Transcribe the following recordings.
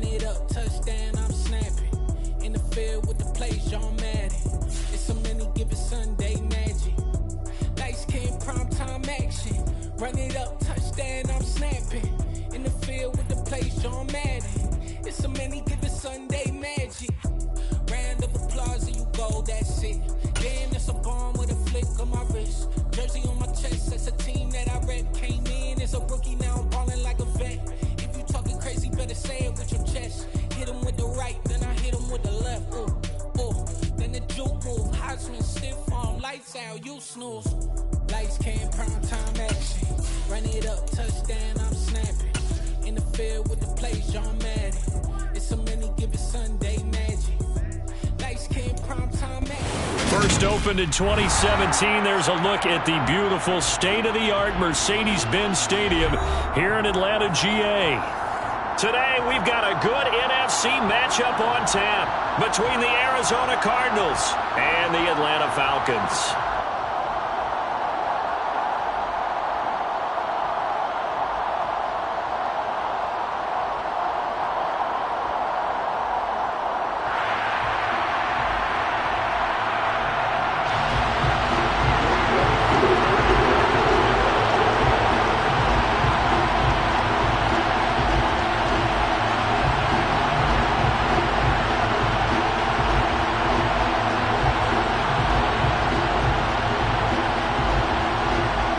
it up, touchdown, I'm snapping. In the field with the plays, John Madden. It's a many given Sunday magic. Light skin, prime time action. Run it up, touchdown, I'm snapping. In the field with the plays, John Madden. It's a many given Sunday magic. Round of applause and you go, that's it. Damn, that's a bomb with a flick on my wrist. Jersey on my chest, that's a team that I rep. Came in as a rookie, now I'm ballin' like a vet. If you talking crazy, better say it with your chest. Hit him with the right, then I hit him with the left. Ooh, ooh. Then the juke move, Heisman stiff arm, lights out, you snooze. Lights came, prime time action. Run it up, touchdown, I'm snapping. In the field with the plays, John Madden. It's a many given Sunday magic. Lights came, prime time action. First opened in 2017. There's a look at the beautiful state-of-the-art Mercedes-Benz Stadium here in Atlanta, GA. Today, we've got a good NFC matchup on tap between the Arizona Cardinals and the Atlanta Falcons.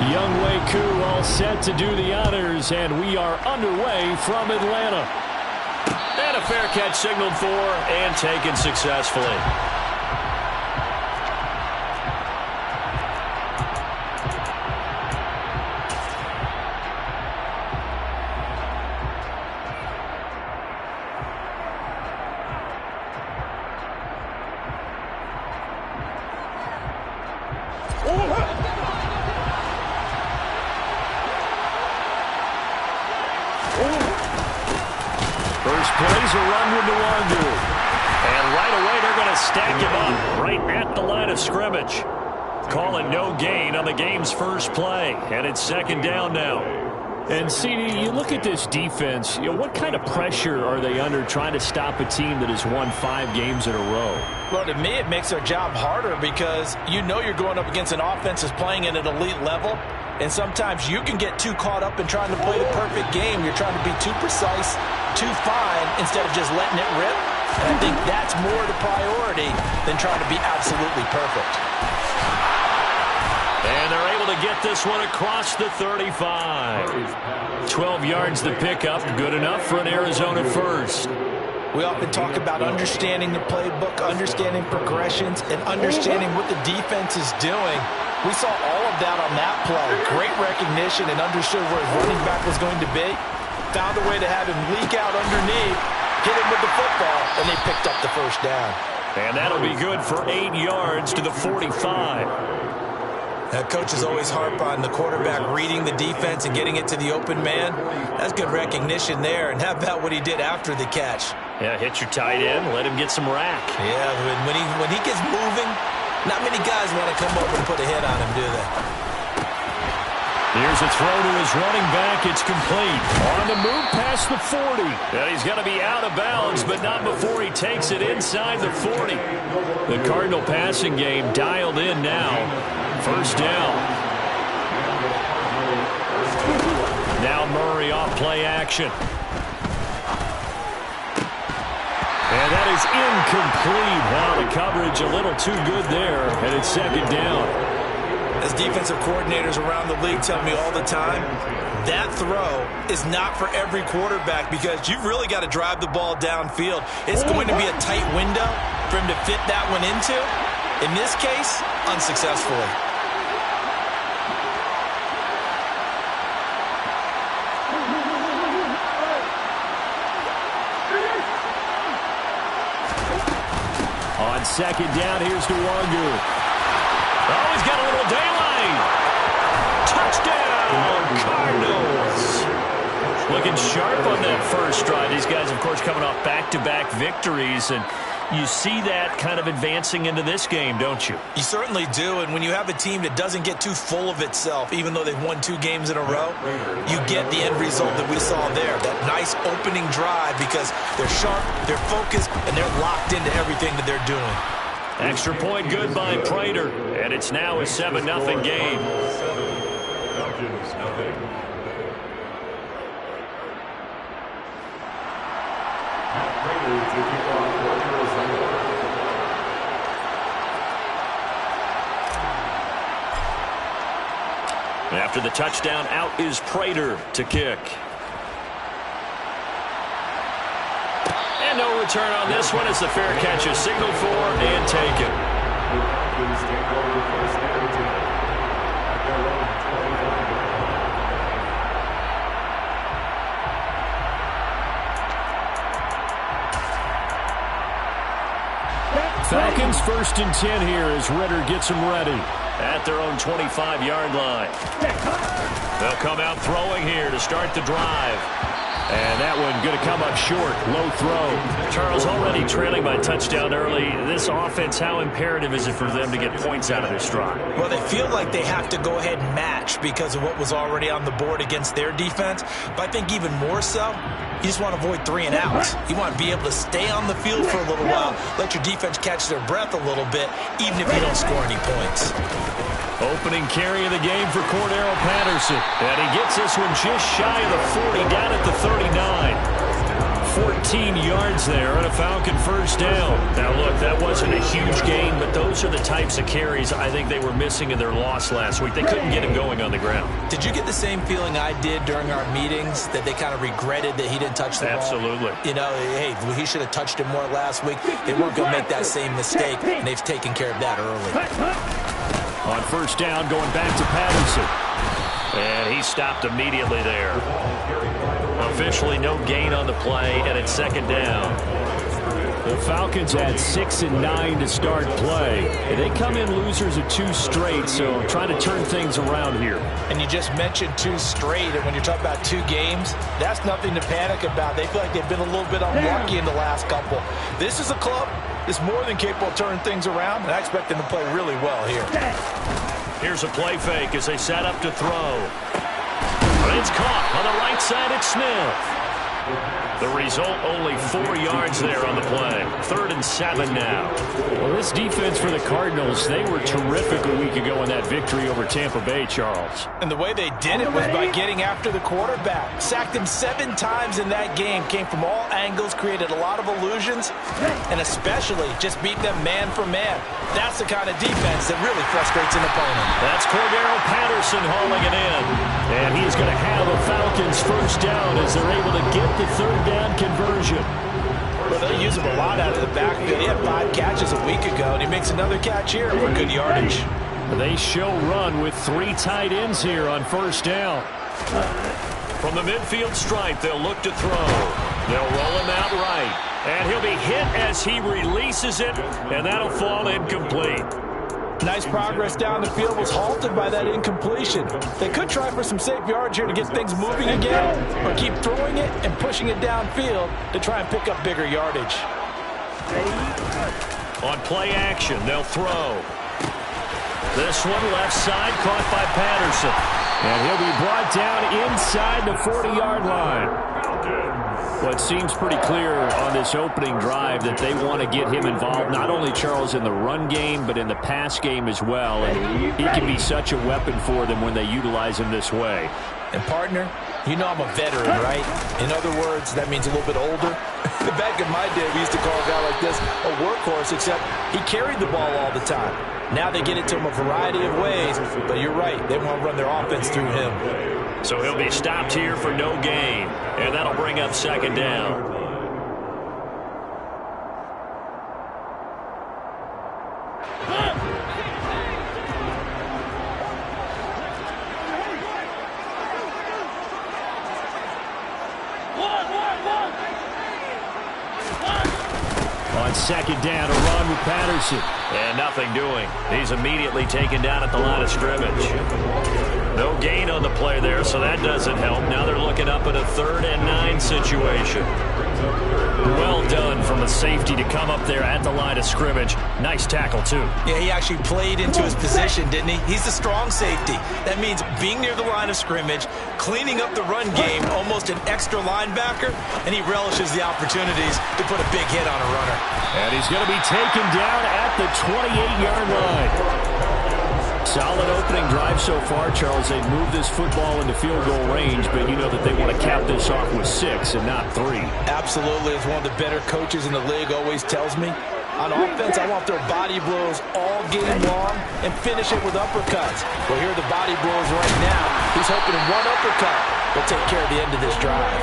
Younghoe Koo all set to do the honors, and we are underway from Atlanta. And a fair catch signaled for and taken successfully. First plays a run with Nwangu. And right away they're going to stack him up right at the line of scrimmage. Calling no gain on the game's first play. And it's second down now. And CD, you look at this defense, what kind of pressure are they under trying to stop a team that has won 5 games in a row? Well, to me, it makes their job harder because you know you're going up against an offense that's playing at an elite level. And sometimes you can get too caught up in trying to play the perfect game. You're trying to be too precise, too fine, instead of just letting it rip. And I think that's more the priority than trying to be absolutely perfect. And they're able to get this one across the 35. 12 yards to pick up. Good enough for an Arizona first. We often talk about understanding the playbook, understanding progressions, and understanding what the defense is doing. We saw all of that on that play. Great recognition and understood where his running back was going to be. Found a way to have him leak out underneath, hit him with the football, and they picked up the first down. And that'll be good for 8 yards to the 45. Coaches always harp on the quarterback reading the defense and getting it to the open man. That's good recognition there. And how about what he did after the catch? Yeah, hit your tight end, let him get some rack. Yeah, when he gets moving, not many guys want to come over and put a hit on him, do they? Here's a throw to his running back. It's complete. On the move past the 40. And he's going to be out of bounds, but not before he takes it inside the 40. The Cardinal passing game dialed in now. First down. Now Murray off play action. And that is incomplete. Wow, the coverage a little too good there. And it's second down. As defensive coordinators around the league tell me all the time, that throw is not for every quarterback because you've really got to drive the ball downfield. It's going to be a tight window for him to fit that one into. In this case, unsuccessfully. On second down, here's Nwangu. Oh, he's got a little daylight. Touchdown, Cardinals. Looking sharp on that first drive. These guys, of course, coming off back-to-back victories. And You see that kind of advancing into this game, don't you? You certainly do, and when you have a team that doesn't get too full of itself, even though they've won 2 games in a row, you get the end result that we saw there, that nice opening drive, because they're sharp, they're focused, and they're locked into everything that they're doing. Extra point good by Prater, and it's now a 7-0 game. After the touchdown, out is Prater to kick. And no return on this one as the fair catch is signaled for and taken. Falcons 1st and 10 here as Ritter gets them ready at their own 25-yard line. They'll come out throwing here to start the drive. And that one going to come up short. Low throw. Charles, already trailing by touchdown early. This offense, how imperative is it for them to get points out of this drive? Well, they feel like they have to go ahead and match because of what was already on the board against their defense. But I think even more so, you just want to avoid 3 and outs. You want to be able to stay on the field for a little while, let your defense catch their breath a little bit, even if you don't score any points. Opening carry of the game for Cordero Patterson. And he gets this one just shy of the 40, down at the 39. 14 yards there on a Falcon first down. Now, look, that wasn't a huge gain, but those are the types of carries I think they were missing in their loss last week. They couldn't get him going on the ground. Did you get the same feeling I did during our meetings, that they kind of regretted that he didn't touch the ball? Absolutely. You know, hey, he should have touched it more last week. They weren't going to make that same mistake, and they've taken care of that early. On first down, going back to Patterson. And he stopped immediately there. Officially no gain on the play, and it's 2nd down. The Falcons had 6 and 9 to start play. They come in losers of 2 straight, so trying to turn things around here. And you just mentioned 2 straight, and when you're talking about 2 games, that's nothing to panic about. They feel like they've been a little bit unlucky in the last couple. This is a club that's more than capable of turning things around, and I expect them to play really well here. Here's a play fake as they set up to throw. But it's caught on the right side. It's Smith. The result, only 4 yards there on the play. 3rd and 7 now. Well, this defense for the Cardinals, they were terrific a week ago in that victory over Tampa Bay, Charles. And the way they did it was by getting after the quarterback. Sacked him 7 times in that game. Came from all angles, created a lot of illusions, and especially just beat them man for man. That's the kind of defense that really frustrates an opponent. That's Cordero Patterson hauling it in. And he's going to have a Falcons first down as they're able to get the 3rd down conversion. Well, they'll use him a lot out of the backfield. He had 5 catches a week ago, and he makes another catch here for good yardage. They show run with 3 tight ends here on first down. From the midfield stripe, they'll look to throw. They'll roll him out right. And he'll be hit as he releases it, and that'll fall incomplete. Nice progress down the field, was halted by that incompletion. They could try for some safe yards here to get things moving again, or keep throwing it and pushing it downfield to try and pick up bigger yardage. On play action, they'll throw. This one left side, caught by Patterson. And he'll be brought down inside the 40-yard line. Well, it seems pretty clear on this opening drive that they want to get him involved, not only, Charles, in the run game, but in the pass game as well. And he can be such a weapon for them when they utilize him this way. And, partner, you know I'm a veteran, right? In other words, that means a little bit older. Back in my day, we used to call a guy like this a workhorse, except he carried the ball all the time. Now they get it to him a variety of ways, but you're right. They want to run their offense through him. So he'll be stopped here for no gain, and that'll bring up 2nd down. On 2nd down, a run with Patterson. And nothing doing. He's immediately taken down at the line of scrimmage. No gain on the play there, so that doesn't help. Now they're looking up at a 3rd and 9 situation. Well done from a safety to come up there at the line of scrimmage. Nice tackle, too. Yeah, he actually played into his position, didn't he? He's a strong safety. That means being near the line of scrimmage, cleaning up the run game, almost an extra linebacker, and he relishes the opportunities to put a big hit on a runner. And he's going to be taken down at the 28-yard line. Solid opening drive so far, Charles. They've moved this football into field goal range, but you know that they want to cap this off with 6 and not 3. Absolutely. As one of the better coaches in the league always tells me, on offense, I want their body blows all game long and finish it with uppercuts. Well, here are the body blows right now. He's hoping one uppercut will take care of the end of this drive.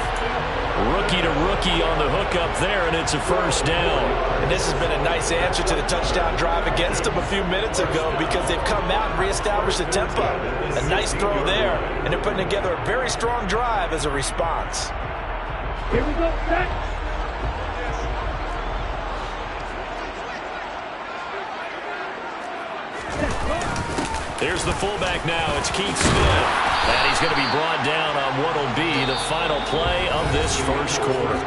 Rookie to rookie on the hook up there, and it's a 1st down. And this has been a nice answer to the touchdown drive against them a few minutes ago because they've come out and reestablished the tempo. A nice throw there, and they're putting together a very strong drive as a response. Here we go, set. There's the fullback now. It's Keith Smith. And he's going to be brought down on what will be the final play of this 1st quarter.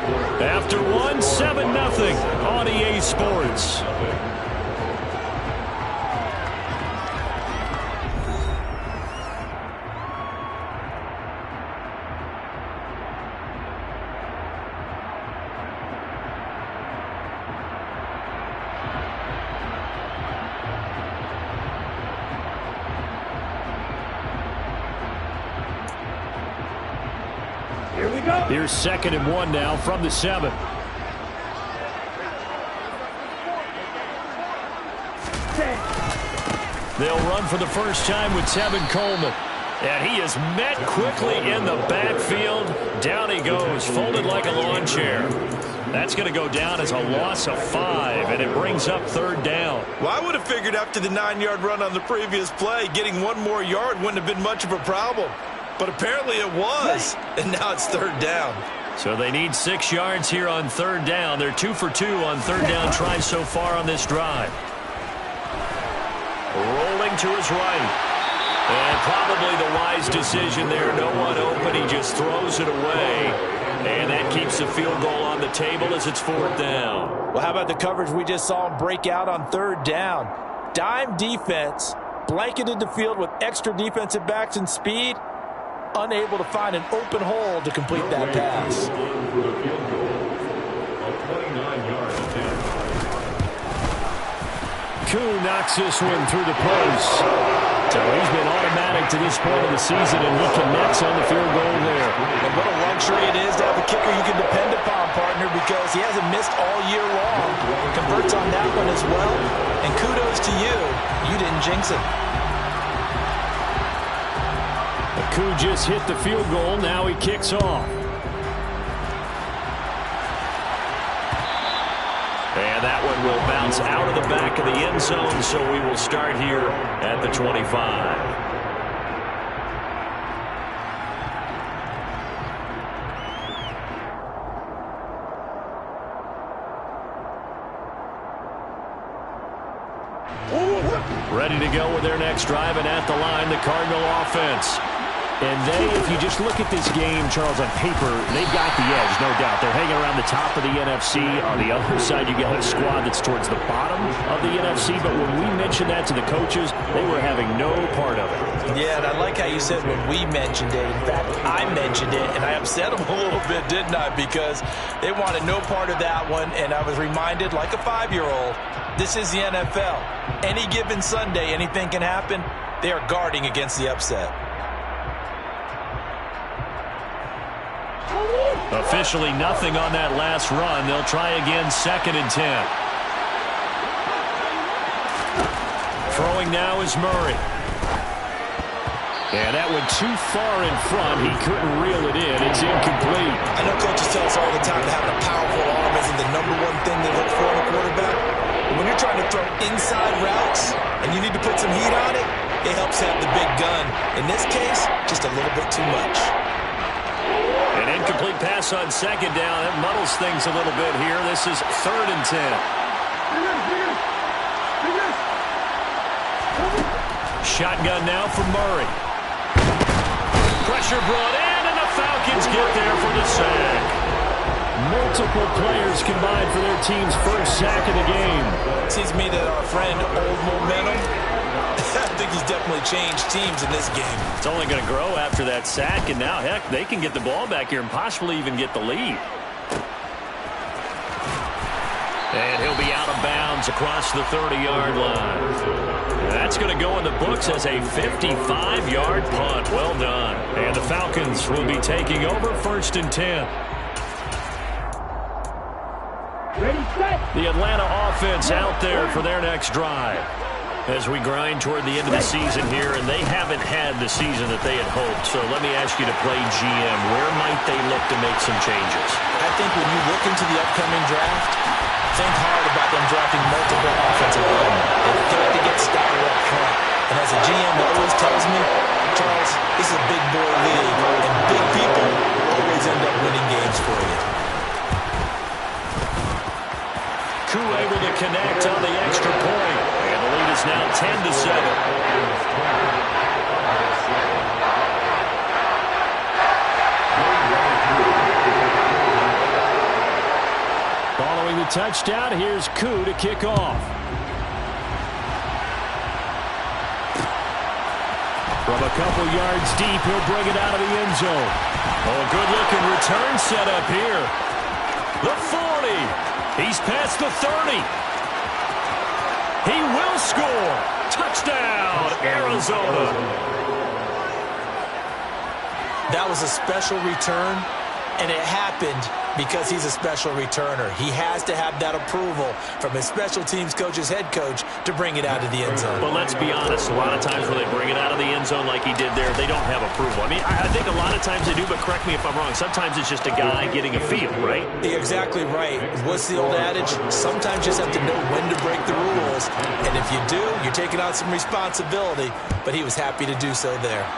After 7-0 on EA Sports. Here we go. Here's 2nd and 1 now from the 7. They'll run for the first time with Tevin Coleman. And he is met quickly in the backfield. Down he goes, folded like a lawn chair. That's going to go down as a loss of 5, and it brings up 3rd down. Well, I would have figured after the 9-yard run on the previous play, getting 1 more yard wouldn't have been much of a problem. But apparently it was, and now it's 3rd down. So they need 6 yards here on 3rd down. They're 2 for 2 on 3rd down tries so far on this drive. Rolling to his right. And probably the wise decision there. No one open. He just throws it away. And that keeps the field goal on the table as it's 4th down. Well, how about the coverage we just saw him break out on 3rd down? Dime defense, blanketed the field with extra defensive backs and speed. Unable to find an open hole to complete that pass. Koo knocks this one through the post. So he's been automatic to this point of the season, and he connects on the field goal there. And what a luxury it is to have a kicker you can depend upon, partner, because he hasn't missed all year long. Converts on that one as well. And kudos to you. You didn't jinx it. Koo just hit the field goal. Now he kicks off. And that one will bounce out of the back of the end zone, so we will start here at the 25. Ready to go with their next drive, and at the line, the Cardinal offense. And they, if you just look at this game, Charles, on paper, they've got the edge, no doubt. They're hanging around the top of the NFC. On the other side, you got a squad that's towards the bottom of the NFC. But when we mentioned that to the coaches, they were having no part of it. Yeah, and I like how you said when we mentioned it. In fact, I mentioned it, and I upset them a little bit, didn't I? Because they wanted no part of that one, and I was reminded, like a 5-year-old, this is the NFL. Any given Sunday, anything can happen. They are guarding against the upset. Officially nothing on that last run. They'll try again, 2nd and 10. Throwing now is Murray. And that went too far in front. He couldn't reel it in. It's incomplete. I know coaches tell us all the time that having a powerful arm isn't the #1 thing they look for in a quarterback. But when you're trying to throw inside routes and you need to put some heat on it, it helps have the big gun. In this case, just a little bit too much. An incomplete pass on 2nd down. It muddles things a little bit here. This is 3rd and 10. Shotgun now for Murray. Pressure brought in, and the Falcons get there for the sack. Multiple players combined for their team's first sack of the game. It seems to me that our friend Old Momentum, I think he's definitely changed teams in this game. It's only going to grow after that sack, and now, heck, they can get the ball back here and possibly even get the lead. And he'll be out of bounds across the 30-yard line. That's going to go in the books as a 55-yard punt. Well done. And the Falcons will be taking over 1st and 10. Ready, set. The Atlanta offense out there for their next drive. As we grind toward the end of the season here, and they haven't had the season that they had hoped. So let me ask you to play GM. Where might they look to make some changes? I think when you look into the upcoming draft, think hard about them drafting multiple offensive linemen. They've got to get started up front. And as a GM always tells me, Charles, this is a big boy league, and big people always end up winning games for you. Koo able to connect on the extra point. And the lead is now 10-7. Following the touchdown, here's Koo to kick off. From a couple yards deep, he'll bring it out of the end zone. Oh, good-looking return set up here. The 40. He's past the 30. He will score. Touchdown, Arizona. That was a special return, and it happened because he's a special returner. He has to have that approval from his special teams coach's head coach to bring it out of the end zone. But let's be honest, a lot of times when they bring it out of the end zone like he did there, they don't have approval. I mean, I think a lot of times they do, but correct me if I'm wrong. Sometimes it's just a guy getting a feel, right? You're exactly right. What's the old adage? Sometimes you just have to know when to break the rules. And if you do, you're taking on some responsibility. But he was happy to do so there.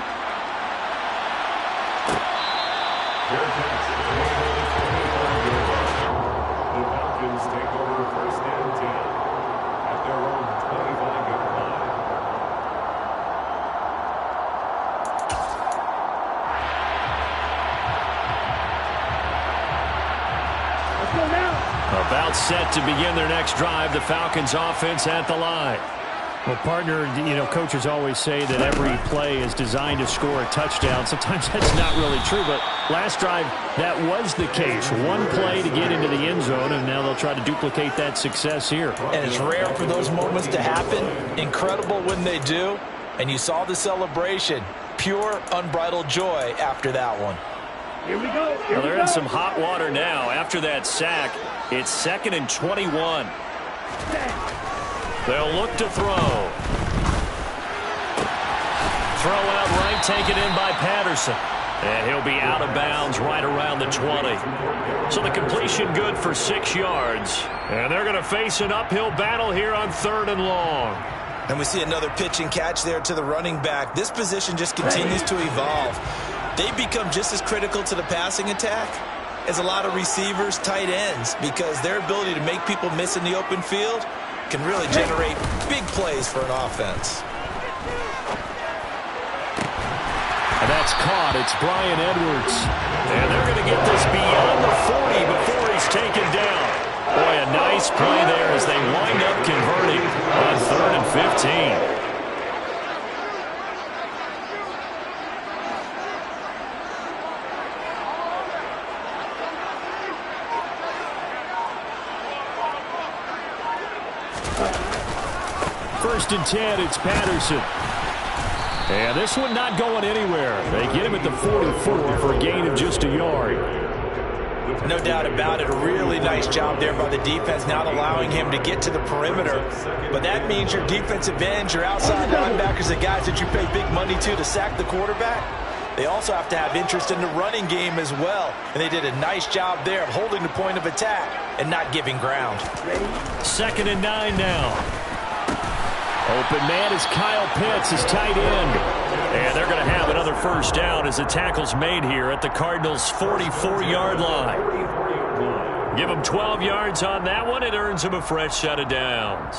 About set to begin their next drive, the Falcons offense at the line. Well, partner, coaches always say that every play is designed to score a touchdown. Sometimes that's not really true, but last drive, that was the case. One play to get into the end zone, and now they'll try to duplicate that success here. And it's rare for those moments to happen. Incredible when they do. And you saw the celebration. Pure, unbridled joy after that one. Here we go. Well, they're in some hot water now. After that sack, it's 2nd and 21. They'll look to throw. Throw out right, taken in by Patterson. And he'll be out of bounds right around the 20. So the completion good for 6 yards. And they're going to face an uphill battle here on 3rd and long. And we see another pitch and catch there to the running back. This position just continues to evolve. They become just as critical to the passing attack as a lot of receivers, tight ends, because their ability to make people miss in the open field can really generate big plays for an offense. And that's caught. It's Bryan Edwards. And they're going to get this beyond the 40 before he's taken down. Boy, a nice play there as they wind up converting on 3rd and 15. First and 10, it's Patterson. And this one not going anywhere. They get him at the 44 for a gain of just a yard. No doubt about it. A really nice job there by the defense, not allowing him to get to the perimeter. But that means your defensive ends, your outside linebackers, the guys that you pay big money to sack the quarterback, they also have to have interest in the running game as well. And they did a nice job there of holding the point of attack and not giving ground. 2nd and 9 now. Open man is Kyle Pitts, his tight end. And they're going to have another first down as the tackle's made here at the Cardinals' 44-yard line. Give them 12 yards on that one. It earns them a fresh set of downs.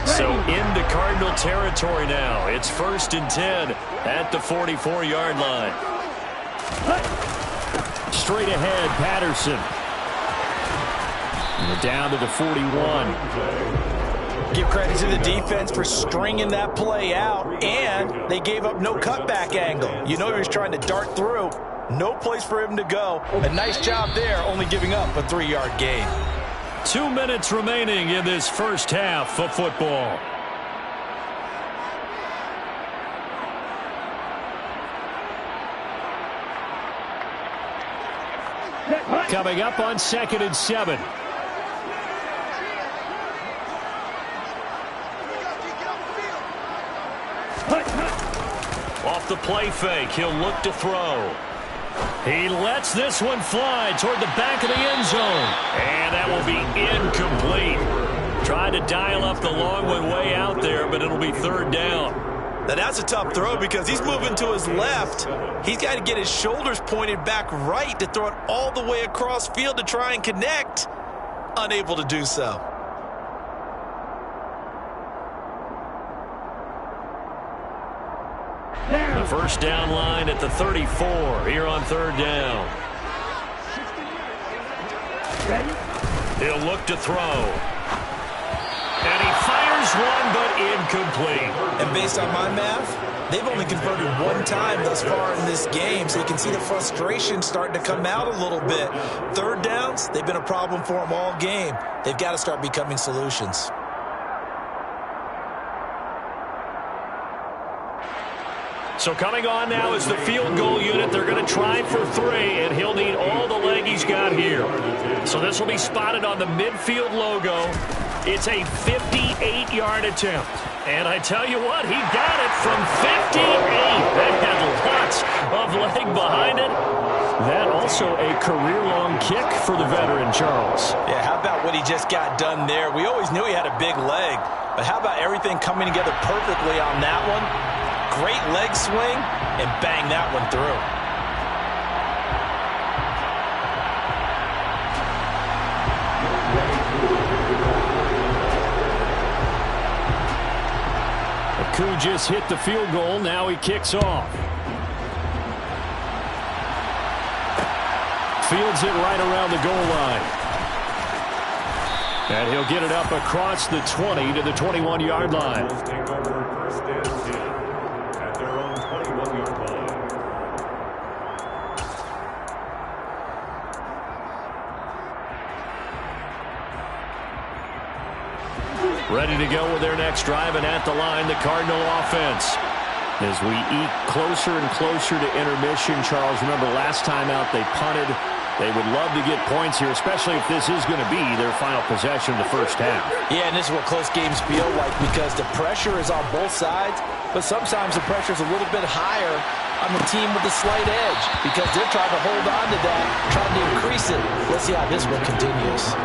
So into Cardinal territory now. It's 1st and 10 at the 44-yard line. Straight ahead, Patterson. And they're down to the 41. Give credit to the defense for stringing that play out, and they gave up no cutback angle. You know he was trying to dart through. No place for him to go. A nice job there, only giving up a 3-yard gain. 2 minutes remaining in this first half of football. Coming up on 2nd and 7. Off the play fake, he'll look to throw. He lets this one fly toward the back of the end zone. And that will be incomplete. Tried to dial up the long one way out there, but it'll be 3rd down. Now that's a tough throw because he's moving to his left. He's got to get his shoulders pointed back right to throw it all the way across field to try and connect. Unable to do so. The first down line at the 34 here on 3rd down. He'll look to throw. And he fires one, but incomplete. And based on my math, they've only converted 1 time thus far in this game, so you can see the frustration starting to come out a little bit. 3rd downs, they've been a problem for them all game. They've got to start becoming solutions. So coming on now is the field goal unit. They're going to try for 3, and he'll need all the leg he's got here. So this will be spotted on the midfield logo. It's a 58-yard attempt. And I tell you what, he got it from 58. That had lots of leg behind it. That also a career-long kick for the veteran, Charles. Yeah, how about what he just got done there? We always knew he had a big leg, but how about everything coming together perfectly on that one? Great leg swing, and bang that one through. Aku just hit the field goal. Now he kicks off. Fields it right around the goal line. And he'll get it up across the 20 to the 21-yard line. Ready to go with their next drive, and at the line, the Cardinal offense. As we eat closer and closer to intermission, Charles, remember last time out they punted. They would love to get points here, especially if this is going to be their final possession of the first half. Yeah, and this is what close games feel like because the pressure is on both sides, but sometimes the pressure is a little bit higher on the team with the slight edge because they're trying to hold on to that, trying to increase it. Let's see how this one continues.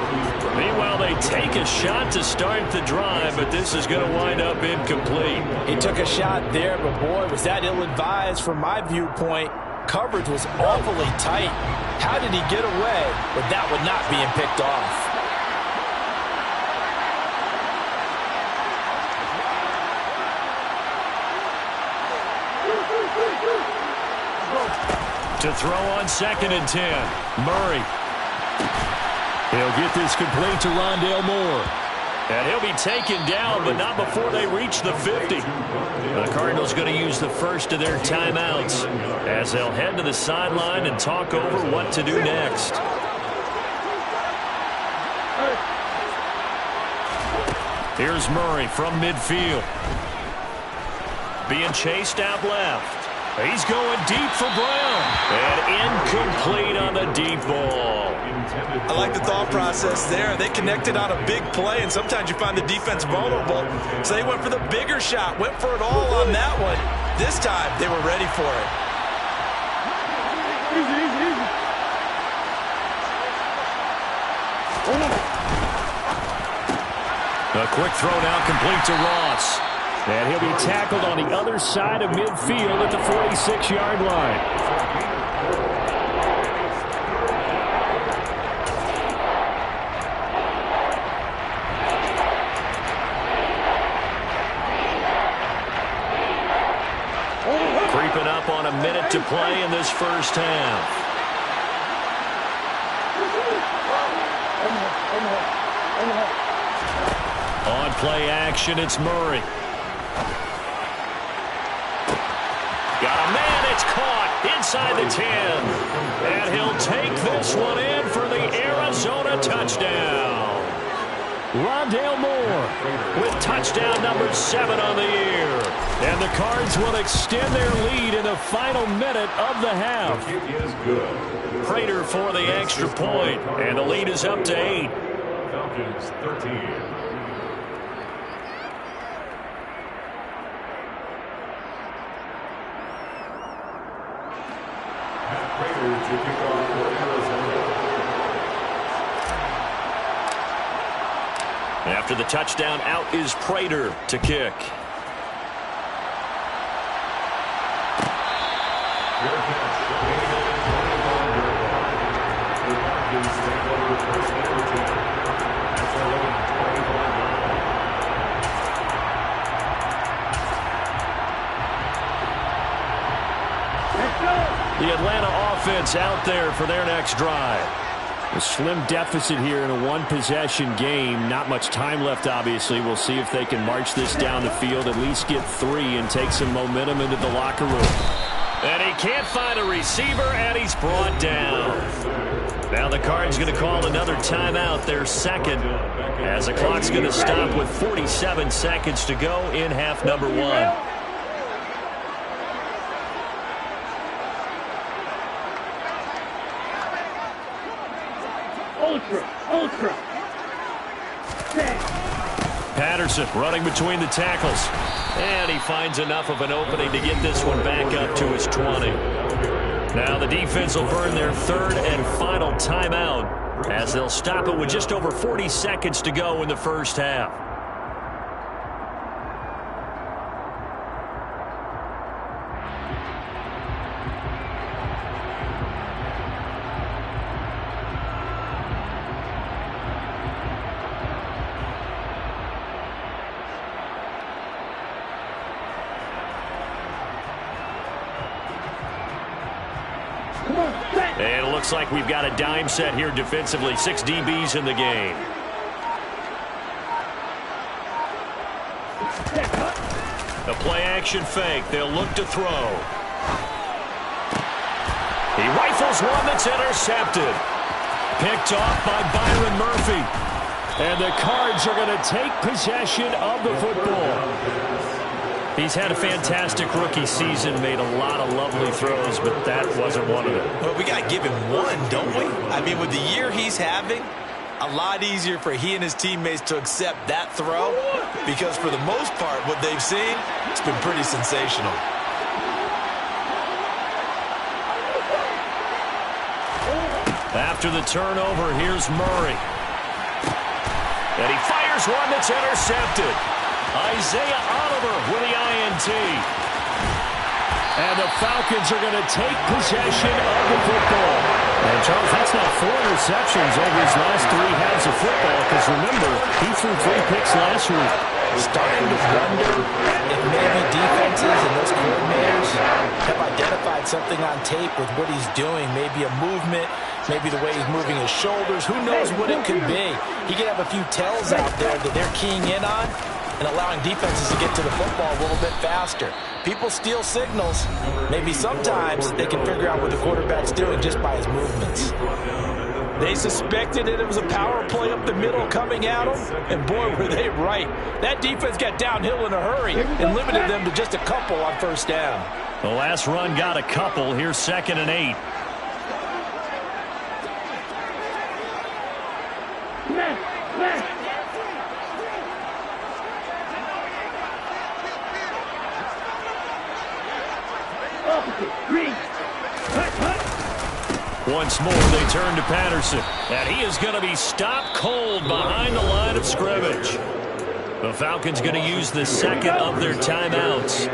Meanwhile, they take a shot to start the drive, but this is going to wind up incomplete. He took a shot there, but boy, was that ill-advised from my viewpoint. Coverage was awfully tight. How did he get away with that one not being picked off? To throw on 2nd and 10, Murray. He'll get this complete to Rondale Moore. And he'll be taken down, but not before they reach the 50. The Cardinals going to use the first of their timeouts as they'll head to the sideline and talk over what to do next. Here's Murray from midfield. Being chased out left. He's going deep for Brown. And incomplete on the deep ball. I like the thought process there. They connected on a big play, and sometimes you find the defense vulnerable. So they went for the bigger shot, went for it all on that one. This time, they were ready for it. A quick throw now complete to Ross. And he'll be tackled on the other side of midfield at the 46-yard line. around a minute to play in this first half. On play action, it's Murray. Got a man, it's caught inside the 10. And he'll take this one in for the Arizona touchdown. Rondale Moore with touchdown number 7 on the year. And the Cards will extend their lead in the final minute of the half. Prater for the extra point, and the lead is up to 8. Falcons 13. After the touchdown, out is Prater to kick. The Atlanta offense out there for their next drive. A slim deficit here in a one-possession game. Not much time left, obviously. We'll see if they can march this down the field, at least get 3, and take some momentum into the locker room. And he can't find a receiver, and he's brought down. Now the Cards going to call another timeout, their second, as the clock's going to stop with 47 seconds to go in half number 1. Ultra. Patterson running between the tackles. And he finds enough of an opening to get this one back up to his 20. Now the defense will burn their 3rd and final timeout as they'll stop it with just over 40 seconds to go in the first half. And it looks like we've got a dime set here defensively. 6 DBs in the game. A play-action fake. They'll look to throw. He rifles one that's intercepted. Picked off by Byron Murphy. And the Cards are going to take possession of the football. He's had a fantastic rookie season, made a lot of lovely throws, but that wasn't one of them. Well, we got to give him one, don't we? I mean, with the year he's having, a lot easier for he and his teammates to accept that throw because for the most part, what they've seen, it's been pretty sensational. After the turnover, here's Murray. And he fires one that's intercepted. Isaiah Oliver with the INT. And the Falcons are going to take possession of the football. And, Charles, that's now 4 interceptions over his last 3 halves of football, because, remember, he threw 3 picks last week. Starting to wonder if maybe defenses and those coordinators have identified something on tape with what he's doing. Maybe a movement, maybe the way he's moving his shoulders. Who knows what it could be? He could have a few tells out there that they're keying in on and allowing defenses to get to the football a little bit faster. People steal signals. Maybe sometimes they can figure out what the quarterback's doing just by his movements. They suspected that it was a power play up the middle coming at them, and boy, were they right. That defense got downhill in a hurry and limited them to just a couple on first down. The last run got a couple. Here's 2nd and 8. Once more, they turn to Patterson. And he is going to be stopped cold behind the line of scrimmage. The Falcons going to use the second of their timeouts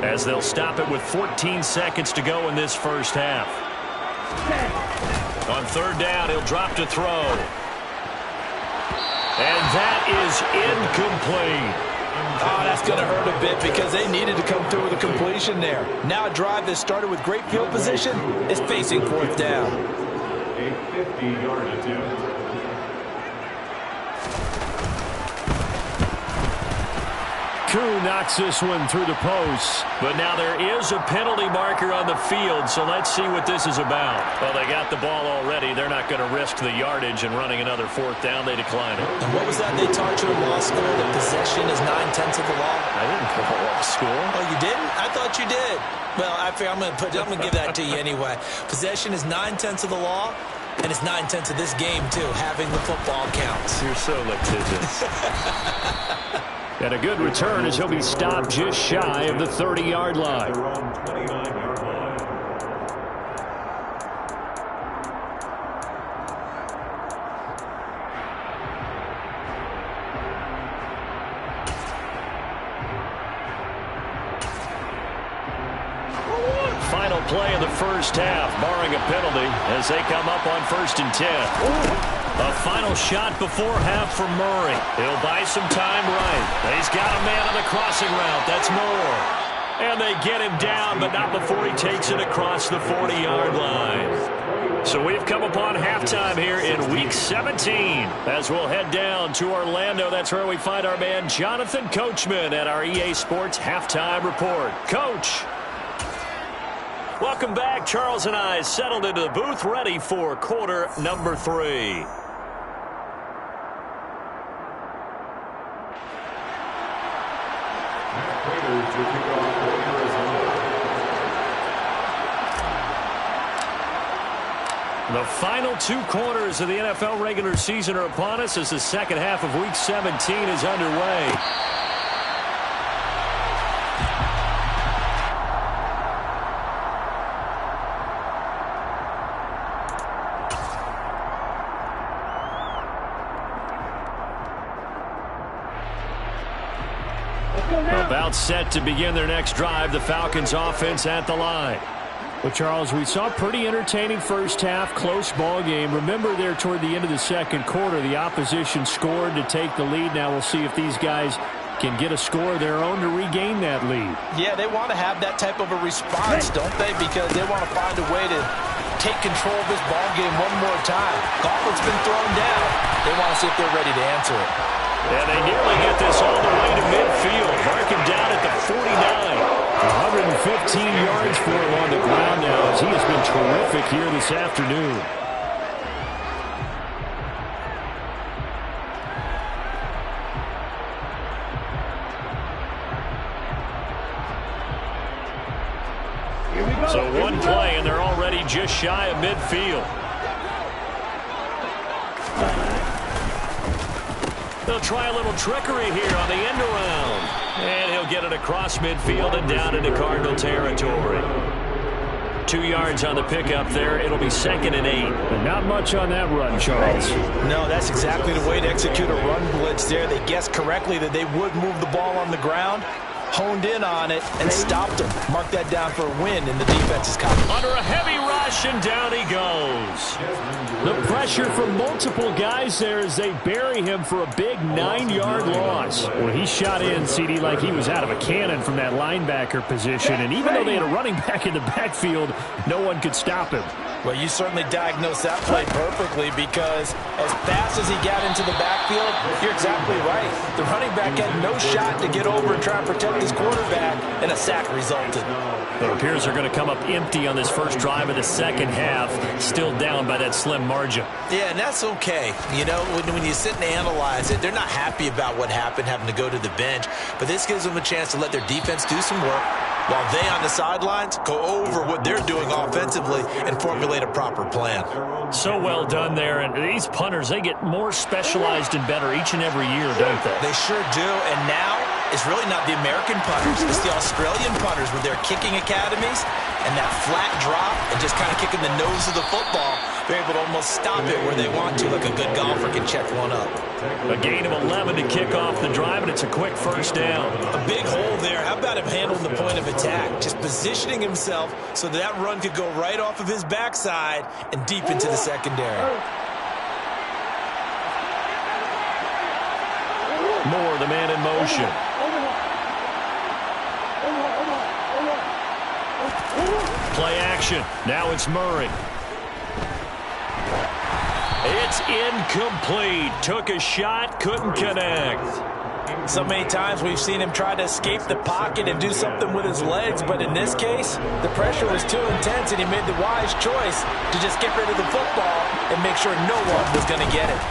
as they'll stop it with 14 seconds to go in this first half. On 3rd down, he'll drop to throw. And that is incomplete. Oh, that's going to hurt a bit because they needed to come through with a completion there. Now a drive that started with great field position is facing fourth down. A 50-yard attempt. Koo knocks this one through the post. But now there is a penalty marker on the field, so let's see what this is about. Well, they got the ball already. They're not going to risk the yardage and running another fourth down. They decline it. And what was that they taught you in law school? That possession is 9/10 of the law? I didn't go to law school. Oh, you didn't? I thought you did. Well, I figure I'm going to give that to you anyway. Possession is 9/10 of the law, and it's 9/10 of this game, too. Having the football counts. You're so litigious. And a good return as he'll be stopped just shy of the 30-yard line. They're on 29-yard line. Final play of the first half, barring a penalty, as they come up on 1st and 10. A final shot before half for Murray. He'll buy some time right. He's got a man on the crossing route. That's Moore. And they get him down, but not before he takes it across the 40-yard line. So we've come upon halftime here in Week 17. As we'll head down to Orlando, that's where we find our man Jonathan Coachman at our EA Sports Halftime Report. Coach. Welcome back. Charles and I settled into the booth, ready for quarter number 3. The final 2 quarters of the NFL regular season are upon us as the second half of Week 17 is underway. About set to begin their next drive, the Falcons offense at the line. Well, Charles, we saw a pretty entertaining first half, close ball game. Remember there toward the end of the second quarter, the opposition scored to take the lead. Now we'll see if these guys can get a score of their own to regain that lead. Yeah, they want to have that type of a response, don't they? Because they want to find a way to take control of this ball game one more time. Gauntlet's been thrown down. They want to see if they're ready to answer it. And they nearly get this all the way to midfield. Mark him down at the 49. 115 yards for him on the ground now as he has been terrific here this afternoon. So one play and they're already just shy of midfield. They'll try a little trickery here on the end around. And he'll get it across midfield and down into Cardinal territory. 2 yards on the pickup there. It'll be 2nd and 8. But not much on that run, Charles. No, that's exactly the way to execute a run blitz there. They guessed correctly that they would move the ball on the ground, honed in on it, and stopped them. Mark that down for a win in the defense's coverage. Under a heavy rush, and down he goes. The pressure from multiple guys there as they bury him for a big 9-yard loss. Well, he shot in, CD, like he was out of a cannon from that linebacker position. And even though they had a running back in the backfield, no one could stop him. Well, you certainly diagnosed that play perfectly because as fast as he got into the backfield, you're exactly right. The running back had no shot to get over and try and protect his quarterback, and a sack resulted. It appears they're going to come up empty on this first drive of the second half, still down by that slim margin. Yeah, and that's okay. You know, when you sit and analyze it, they're not happy about what happened, having to go to the bench, but this gives them a chance to let their defense do some work while they on the sidelines go over what they're doing offensively and formulate a proper plan. So well done there, and these punters, they get more specialized and better each and every year, don't they? They sure do, and now it's really not the American punters. It's the Australian punters with their kicking academies and that flat drop and just kind of kicking the nose of the football. They're able to almost stop it where they want to, like a good golfer can check one up. A gain of 11 to kick off the drive, and it's a quick first down. A big hole there. How about him handling the point of attack? Just positioning himself so that run could go right off of his backside and deep into the secondary. Moore, the man in motion. Play action. Now it's Murray. It's incomplete. Took a shot, couldn't connect. So many times we've seen him try to escape the pocket and do something with his legs, but in this case, the pressure was too intense and he made the wise choice to just get rid of the football and make sure no one was going to get it.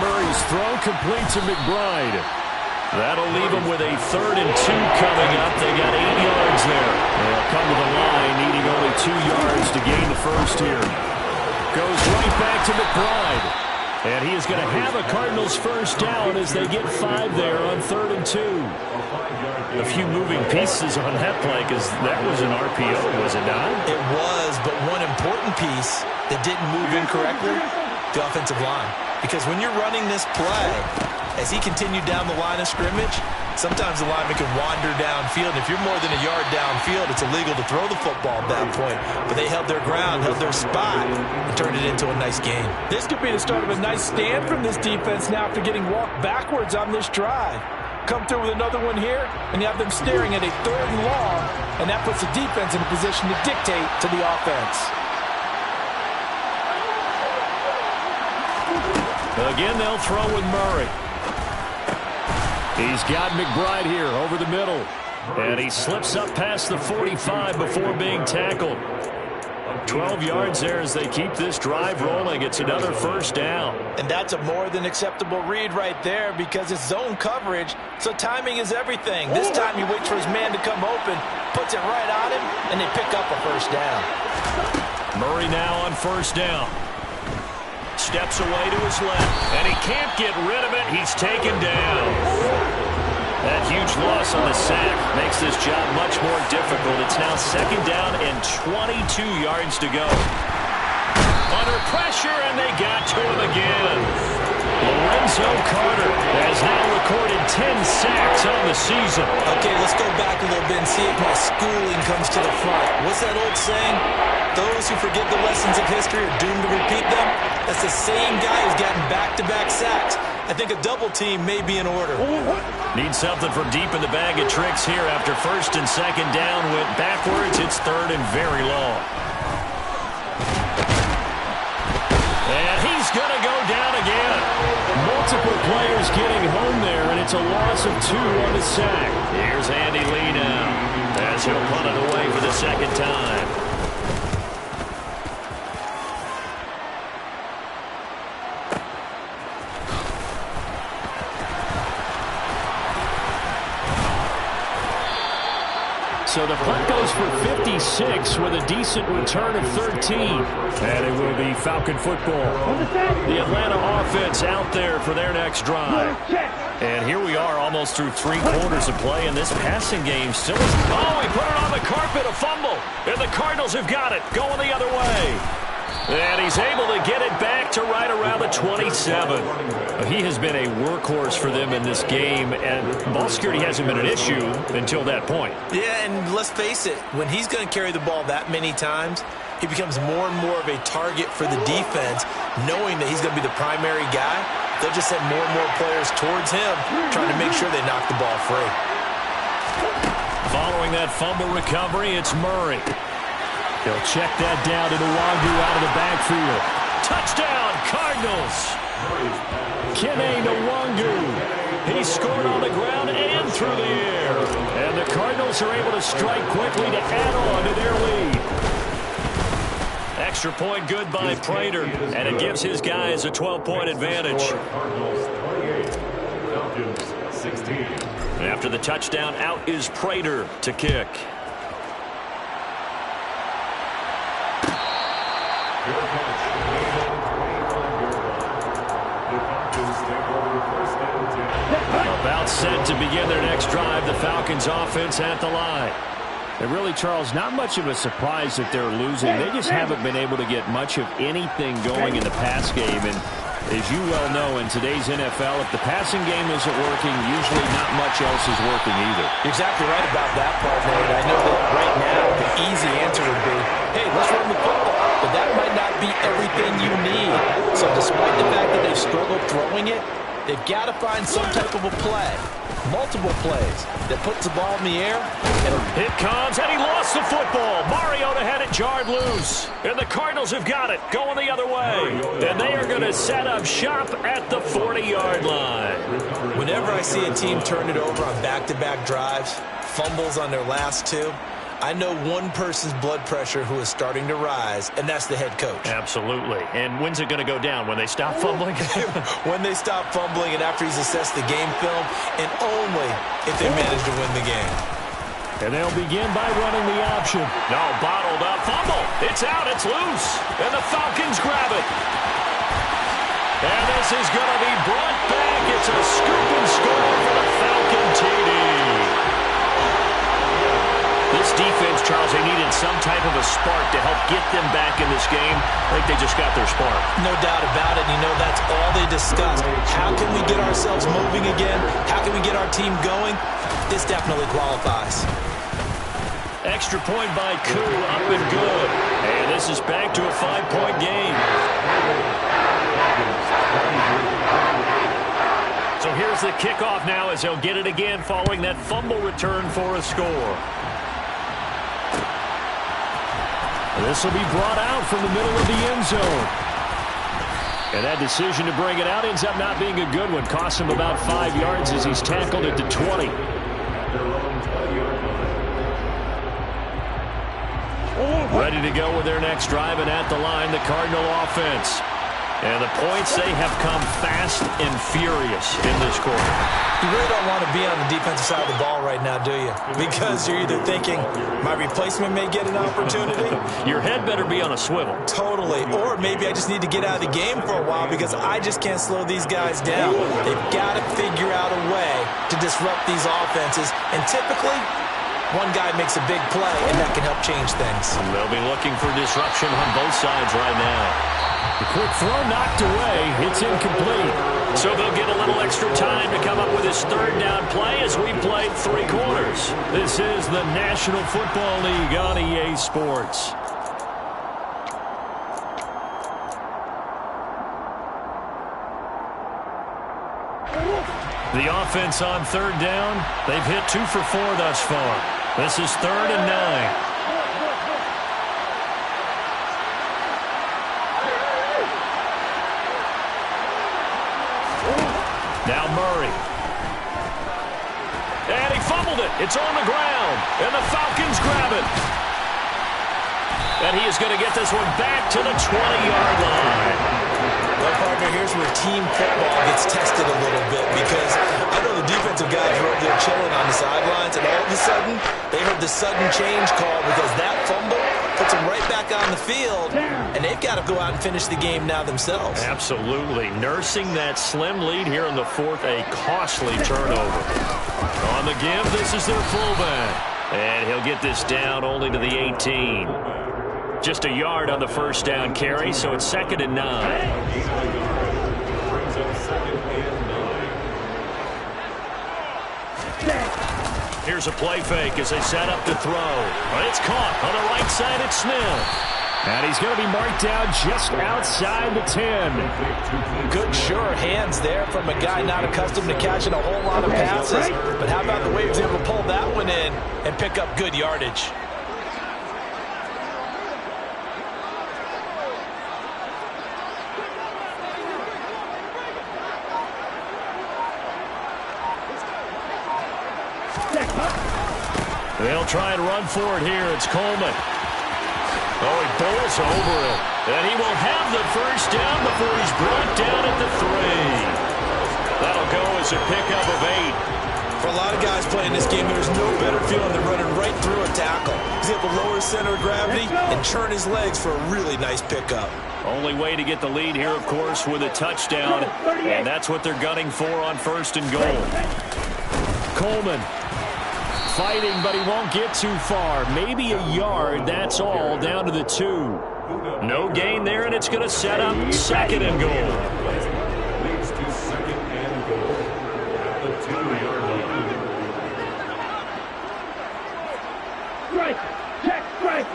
Murray's throw complete to McBride. That'll leave him with a 3rd and 2 coming up. They got 8 yards there. They'll come to the line, needing only 2 yards to gain the first here. Goes right back to McBride. And he is going to have a Cardinals first down as they get 5 there on 3rd and 2. A few moving pieces on that play because that was an RPO, was it not? It was, but one important piece that didn't move incorrectly, the offensive line. Because when you're running this play, as he continued down the line of scrimmage, sometimes the lineman can wander downfield. And if you're more than a yard downfield, it's illegal to throw the football at that point. But they held their ground, held their spot, and turned it into a nice game. This could be the start of a nice stand from this defense now after getting walked backwards on this drive. Come through with another one here, and you have them staring at a 3rd and long, and that puts the defense in a position to dictate to the offense. Again, they'll throw with Murray. He's got McBride here over the middle. And he slips up past the 45 before being tackled. 12 yards there as they keep this drive rolling. It's another first down. And that's a more than acceptable read right there because it's zone coverage, so timing is everything. This time he waits for his man to come open, puts it right on him, and they pick up a first down. Murray now on first down. Steps away to his left, and he can't get rid of it. He's taken down. That huge loss on the sack makes this job much more difficult. It's now 2nd down and 22 yards to go. Under pressure, and they got to him again. Lorenzo Carter has now recorded 10 sacks on the season. Okay, let's go back a little bit and see if my schooling comes to the front. What's that old saying? Those who forget the lessons of history are doomed to repeat them. That's the same guy who's gotten back-to-back sacks. I think a double team may be in order. Need something from deep in the bag of tricks here after 1st and 2nd down. Went backwards. It's 3rd and very long. And he's going to go down again. Multiple players getting home there, and it's a loss of 2 on the sack. Here's Andy Lee now as he'll punt it away for the 2nd time. So the punt goes for 56 with a decent return of 13. And it will be Falcon football. The Atlanta offense out there for their next drive. And here we are almost through 3 quarters of play, and this passing game still is... Oh, he put it on the carpet, a fumble. And the Cardinals have got it, going the other way. And he's able to get it back to right around the 27. He has been a workhorse for them in this game, and ball security hasn't been an issue until that point. Yeah, and let's face it, when he's going to carry the ball that many times, he becomes more and more of a target for the defense, knowing that he's going to be the primary guy. They'll just send more and more players towards him, trying to make sure they knock the ball free. Following that fumble recovery, it's Murray. He'll check that down to Nwangu out of the backfield. Touchdown, Cardinals! Kene Nwangu. He scored on the ground and through the air. And the Cardinals are able to strike quickly to add on to their lead. Extra point good by Prater, and it gives his guys a 12-point advantage. And after the touchdown, out is Prater to kick. About set to begin their next drive, the Falcons offense at the line. And really, Charles, not much of a surprise that they're losing. They just haven't been able to get much of anything going in the pass game. And as you well know, in today's NFL, if the passing game isn't working, usually not much else is working either. You're exactly right about that part, Nate. I know that right now the easy answer would be, hey, let's run the football. But that might not be everything you need. So despite the fact that they've struggled throwing it, they've got to find some type of a play Multiple plays that puts the ball in the air. It comes, and he lost the football. Mariota had it jarred loose. And the Cardinals have got it, going the other way. And they are going to set up shop at the 40-yard line. Whenever I see a team turn it over on back-to-back drives, fumbles on their last two, I know one person's blood pressure who is starting to rise, and that's the head coach. Absolutely. And when's it going to go down? When they stop fumbling? When they stop fumbling and after he's assessed the game film, and only if they manage to win the game. And they'll begin by running the option. No, bottled up. Fumble. It's out. It's loose. And the Falcons grab it. And this is going to be brought back. It's a scoop and score for the Falcon TD. This defense, Charles, they needed some type of a spark to help get them back in this game. I think they just got their spark. No doubt about it. You know, that's all they discussed. How can we get ourselves moving again? How can we get our team going? This definitely qualifies. Extra point by Koo, up and good. And this is back to a 5-point game. So here's the kickoff now as they'll get it again following that fumble return for a score. This will be brought out from the middle of the end zone. And that decision to bring it out ends up not being a good one. Costs him about 5 yards as he's tackled at the 20. Ready to go with their next drive, and at the line, the Cardinal offense. And the points, they have come fast and furious in this quarter. You really don't want to be on the defensive side of the ball right now, do you? Because you're either thinking, my replacement may get an opportunity. Your head better be on a swivel. Totally. Or maybe I just need to get out of the game for a while because I just can't slow these guys down. They've got to figure out a way to disrupt these offenses. And typically, one guy makes a big play, and that can help change things. And they'll be looking for disruption on both sides right now. The quick throw knocked away. It's incomplete. So they'll get a little extra time to come up with his third down play as we played 3 quarters. This is the National Football League on EA Sports. The offense on third down, they've hit 2 for 4 thus far. This is 3rd and 9. Now Murray. And he fumbled it. It's on the ground. And the Falcons grab it. And he is going to get this one back to the 20-yard line. Well, partner, here's where team football gets tested a little bit because I know the defensive guys were over there chilling on the sidelines, and all of a sudden, they heard the sudden change call because that fumble puts them right back on the field, and they've got to go out and finish the game now themselves. Absolutely. Nursing that slim lead here in the 4th, a costly turnover. On the give, this is their fullback. And he'll get this down only to the 18. Just a yard on the first down carry, so it's 2nd and 9. Here's a play fake as they set up to throw. But it's caught on the right side. It's Smith. And he's going to be marked down just outside the 10. Good, sure hands there from a guy not accustomed to catching a whole lot of passes. But how about the way he was able to pull that one in and pick up good yardage? They'll try and run for it here. It's Coleman. Oh, he bowls over it. And he will have the first down before he's brought down at the 3. That'll go as a pickup of 8. For a lot of guys playing this game, there's no better feeling than running right through a tackle. He's able to lower his center of gravity and churn his legs for a really nice pickup. Only way to get the lead here, of course, with a touchdown. And that's what they're gunning for on 1st and goal. Coleman fighting, but he won't get too far. Maybe a yard, that's all, down to the 2. No gain there, and it's going to set up 2nd and goal. Leads to 2nd and goal at the 2-yard line. Strike. Check. Strike.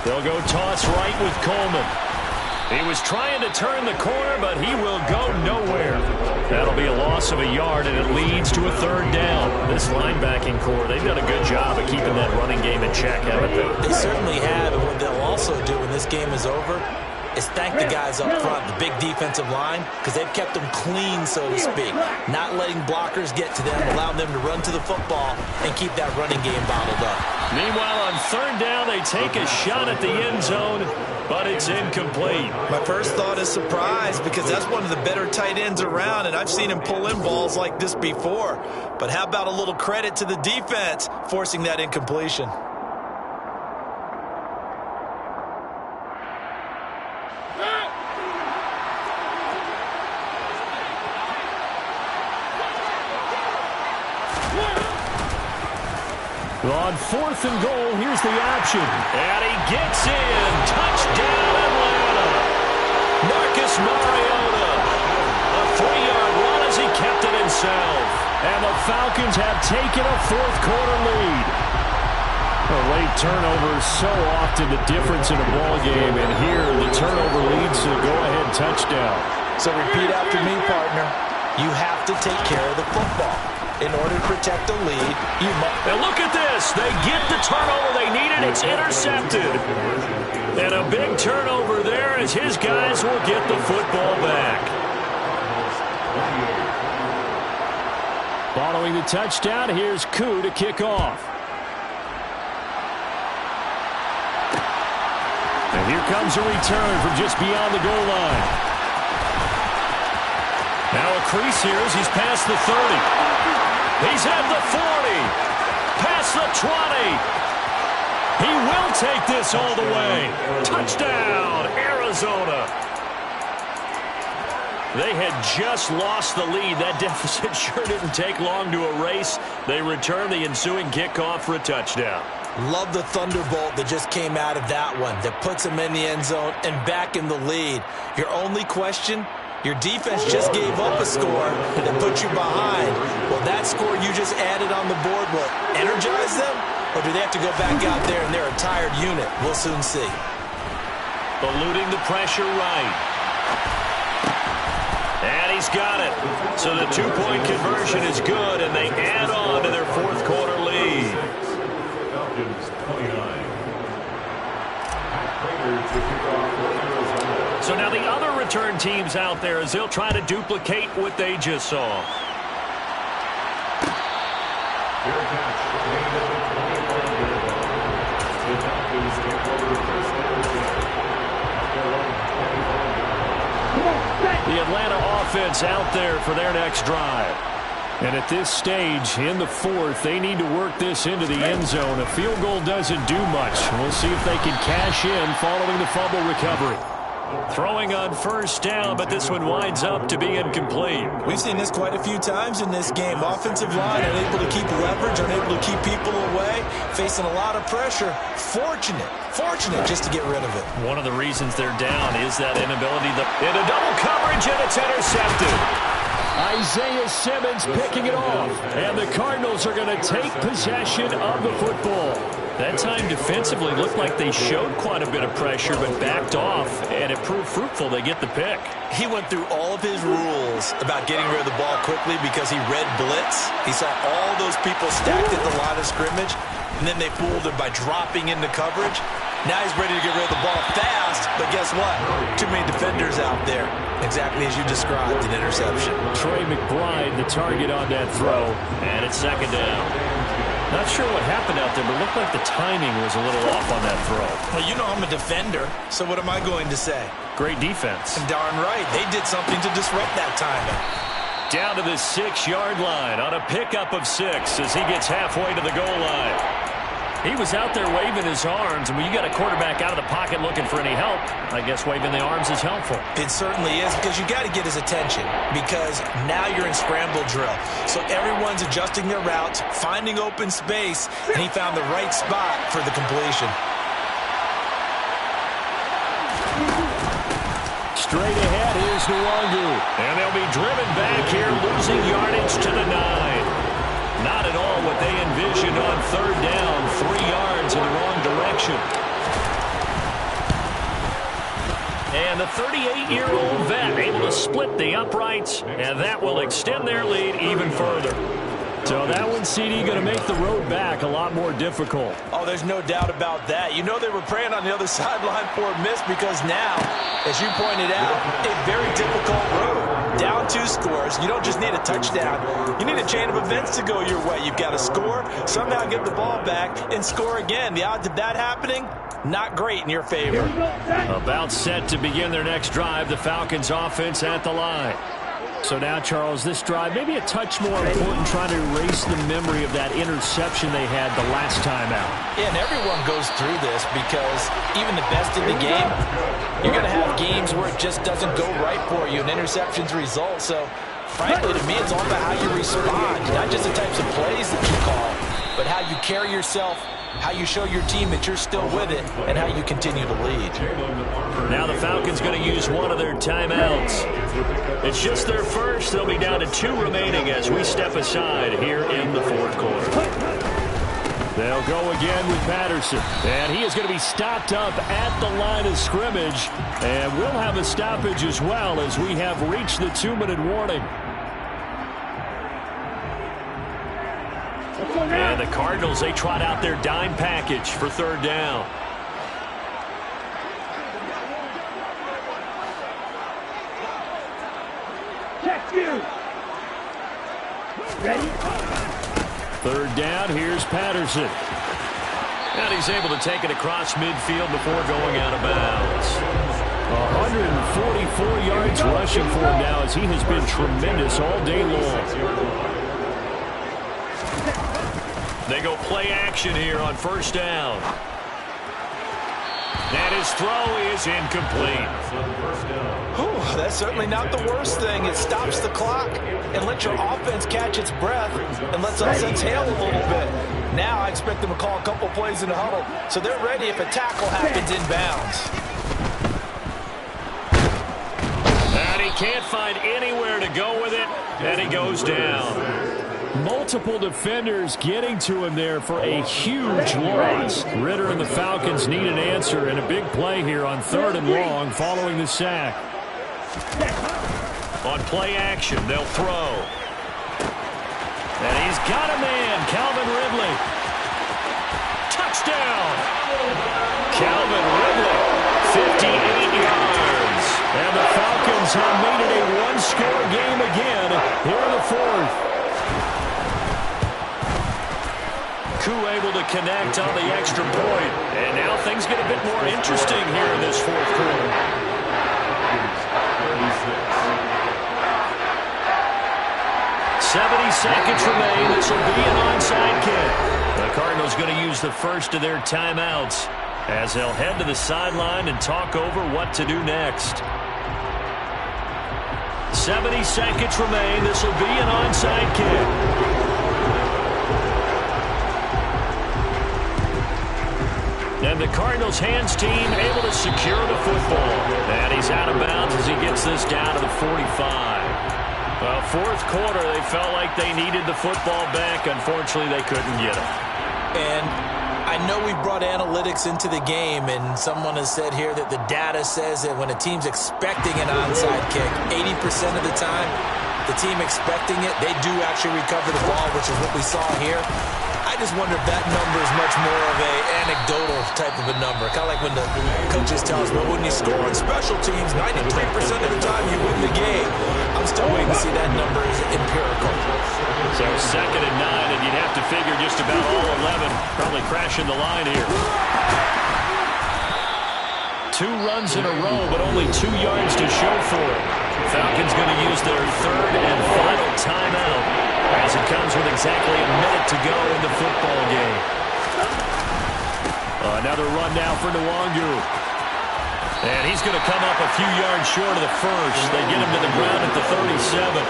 They'll go toss right with Coleman. He was trying to turn the corner, but he will go nowhere. That'll be a loss of a yard, and it leads to a third down. This linebacking core, they've done a good job of keeping that running game in check, haven't they? They certainly have, and what they'll also do when this game is over is thank the guys up front, the big defensive line, because they've kept them clean, so to speak. Not letting blockers get to them, allowing them to run to the football and keep that running game bottled up. Meanwhile, on third down, they take a shot at the end zone, but it's incomplete. My first thought is surprise, because that's one of the better tight ends around, and I've seen him pull in balls like this before. But how about a little credit to the defense forcing that incompletion? On fourth and goal, here's the option. And he gets in. Touchdown, Atlanta. Marcus Mariota. A 3-yard run as he kept it himself. And the Falcons have taken a fourth-quarter lead. A late turnover is so often the difference in a ball game, and here the turnover leads to a go-ahead touchdown. So repeat after me, partner. You have to take care of the football. In order to protect the lead, you must. And look at this. They get the turnover they needed. It's intercepted. And a big turnover there as his guys will get the football back. Following the touchdown, here's Koo to kick off. And here comes a return from just beyond the goal line. Now a crease here as he's past the 30. He's at the 40, past the 20. He will take this all the way. Touchdown, Arizona. They had just lost the lead. That deficit sure didn't take long to erase. They return the ensuing kickoff for a touchdown. Love the thunderbolt that just came out of that one, that puts them in the end zone and back in the lead. Your only question? Your defense just gave up a score that put you behind. Well, that score you just added on the board will energize them? Or do they have to go back out there and they're a tired unit? We'll soon see. Eluding the pressure right. And he's got it. So the two-point conversion is good, and they add on to their fourth-quarter lead. Falcons 29. Prater to kick off for Arizona. So now the other return teams out there as they'll try to duplicate what they just saw. Fair catch. Made at the 21-yard line. The Falcons take over first down The Atlanta offense out there for their next drive. And at this stage, in the fourth, they need to work this into the end zone. A field goal doesn't do much. We'll see if they can cash in following the fumble recovery. Throwing on first down, but this one winds up to be incomplete. We've seen this quite a few times in this game. Offensive line unable to keep leverage, unable to keep people away, facing a lot of pressure. Fortunate just to get rid of it. One of the reasons they're down is that inability into double coverage, and it's intercepted. Isaiah Simmons picking it off. And the Cardinals are going to take possession of the football. That time defensively looked like they showed quite a bit of pressure but backed off, and it proved fruitful. They get the pick. He went through all of his rules about getting rid of the ball quickly because he read blitz. He saw all those people stacked at the line of scrimmage, and then they fooled him by dropping into coverage. Now he's ready to get rid of the ball fast, but guess what? Too many defenders out there. Exactly as you described, an interception. Trey McBride, the target on that throw. And it's second down. Not sure what happened out there, but it looked like the timing was a little off on that throw. Well, you know I'm a defender, so what am I going to say? Great defense. And darn right, they did something to disrupt that timing. Down to the 6-yard line on a pickup of 6 as he gets halfway to the goal line. He was out there waving his arms, and when you got a quarterback out of the pocket looking for any help, I guess waving the arms is helpful. It certainly is, because you got to get his attention, because now you're in scramble drill. So everyone's adjusting their routes, finding open space, and he found the right spot for the completion. Straight ahead, here's Nwangu. And they'll be driven back here, losing yardage to the 9. Not at all what they envisioned on third down, 3 yards in the wrong direction. And the 38-year-old vet able to split the uprights, and that will extend their lead even further. So that one, CD, going to make the road back a lot more difficult. Oh, there's no doubt about that. You know they were praying on the other sideline for a miss because now, as you pointed out, a very difficult road. Down 2 scores. You don't just need a touchdown. You need a chain of events to go your way. You've got to score, somehow get the ball back, and score again. The odds of that happening, not great in your favor. About set to begin their next drive, the Falcons offense at the line. So now, Charles, this drive maybe a touch more important, trying to erase the memory of that interception they had the last time out. Yeah, and everyone goes through this because even the best in the game, you're going to have games where it just doesn't go right for you and interceptions result. So, frankly, to me, it's all about how you respond, not just the types of plays that you call, but how you carry yourself, how you show your team that you're still with it, and how you continue to lead. Now the Falcons going to use one of their timeouts. It's just their first. They'll be down to 2 remaining as we step aside here in the 4th quarter. They'll go again with Patterson. And he is going to be stopped up at the line of scrimmage. And we'll have a stoppage as well as we have reached the 2-minute warning. And the Cardinals, they trot out their dime package for 3rd down. Check you. Ready? 3rd down, here's Patterson. And he's able to take it across midfield before going out of bounds. 144 yards rushing for him now as he has been tremendous all day long. They go play action here on 1st down. And his throw is incomplete. Whew, that's certainly not the worst thing. It stops the clock and lets your offense catch its breath and lets us exhale a little bit. Now I expect them to call a couple plays in the huddle, so they're ready if a tackle happens inbounds. And he can't find anywhere to go with it, and he goes down. Multiple defenders getting to him there for a huge loss. Ritter and the Falcons need an answer, and a big play here on 3rd and long following the sack. On play action, they'll throw. And he's got a man, Calvin Ridley. Touchdown! Calvin Ridley, 58 yards. And the Falcons have made it a 1-score game again here in the 4th. Koo able to connect on the extra point. And now things get a bit more interesting here in this 4th quarter. 70 seconds remain. This will be an onside kick. The Cardinals going to use the first of their timeouts as they'll head to the sideline and talk over what to do next. 70 seconds remain. This will be an onside kick. And the Cardinals hands team able to secure the football. And he's out of bounds as he gets this down to the 45. Well, 4th quarter, they felt like they needed the football back. Unfortunately, they couldn't get it. And I know we've brought analytics into the game, and someone has said here that the data says that when a team's expecting an onside kick, 80% of the time, the team expecting it, they do actually recover the ball, which is what we saw here. I just wonder if that number is much more of a anecdotal type of a number. Kind of like when the coaches tell us, well, when you score on special teams, 93% of the time you win the game. I'm still waiting to see that number is empirical. So 2nd and 9, and you'd have to figure just about all 11 probably crashing the line here. 2 runs in a row, but only 2 yards to show for it. Falcons going to use their 3rd and final timeout as it comes with exactly a minute to go in the football game. Another run now for Nwangu. And he's going to come up a few yards short of the first. They get him to the ground at the 37.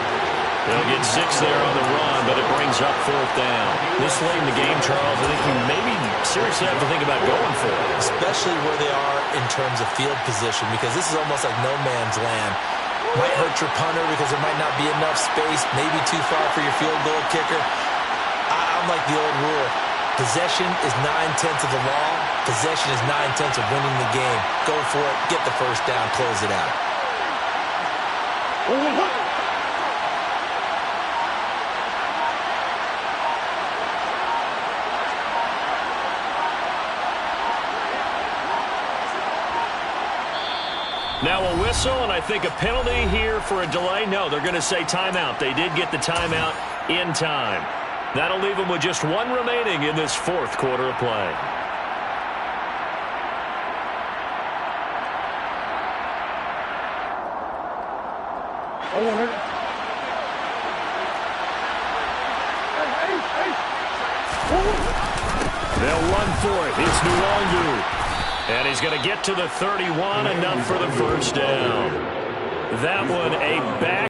They'll get 6 there on the run, but it brings up 4th down. This late in the game, Charles, I think you maybe seriously have to think about going for it. Especially where they are in terms of field position, because this is almost like no man's land. Might hurt your punter because there might not be enough space, maybe too far for your field goal kicker. I'm like the old rule. Possession is 9/10 of the law. Possession is 9/10 of winning the game. Go for it. Get the first down. Close it out. Now a whistle, and I think a penalty here for a delay. No, they're going to say timeout. They did get the timeout in time. That'll leave them with just one remaining in this fourth quarter of play. They'll run for it. It's Nwangwu. And he's going to get to the 31, enough for the first down. That one a back.